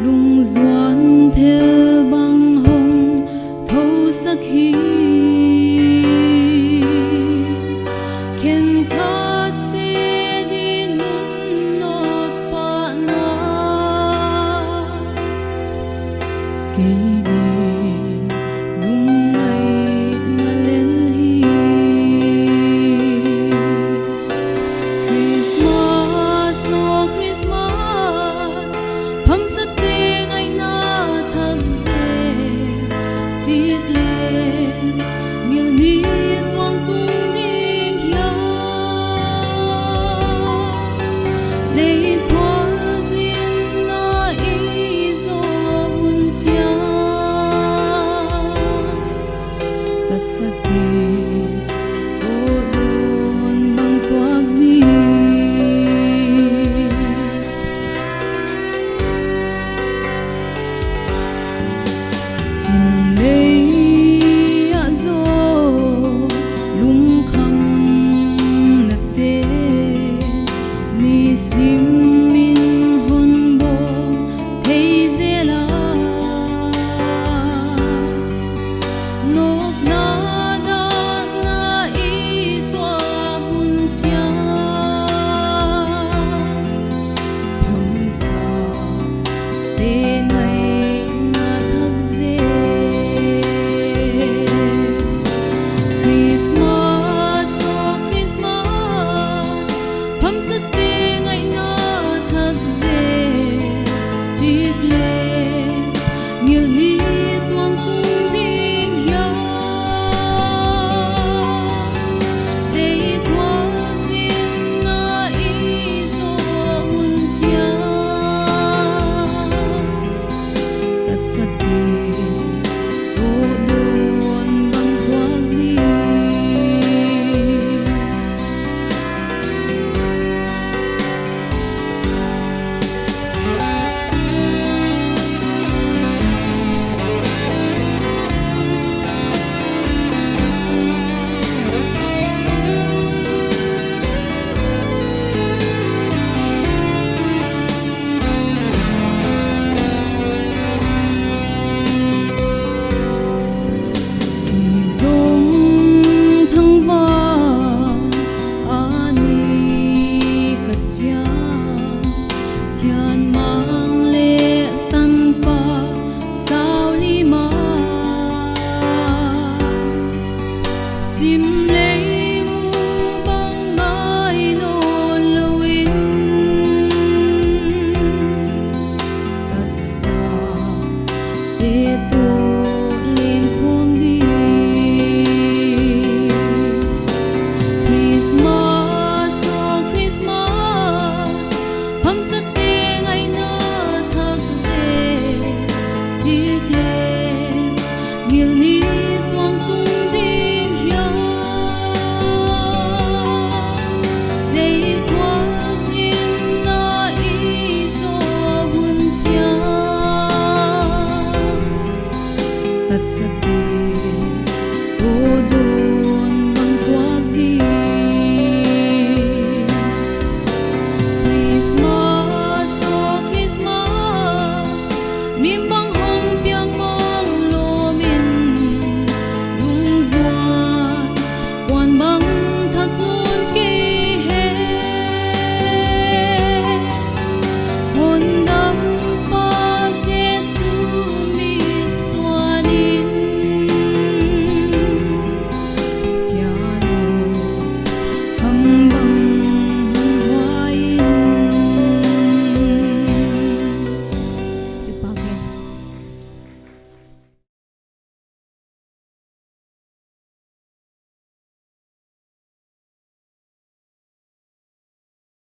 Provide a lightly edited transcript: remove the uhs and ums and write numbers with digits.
lung doan theo băng hồng thâu sắc hi khen khát tê đi nun nọ pa na kê đi lung ngày na lên hi Khrismas no Khrismas pham sat te ngày na thak ze chit lên nhiều ni tuang tung ding ya lấy thoa zin na y zo un chia tất sat te o don bang tuak ni sim lei a zo lung kham na te ni sim min hon bo thei zela nok na da na i twa hun chia phang sa te ngày na thak ze Khrismas no Khrismas pham sat te ngày na thak ze chit le nhiều ni tuang tung ding ya lấy thoa zin na y zo un chia tất sat te o don bang tuak ni Dòng thăng hoa ani khát chia thian mang lệ tan pa sao li ma sim lấy mu bang mai non lawin tất sa te tu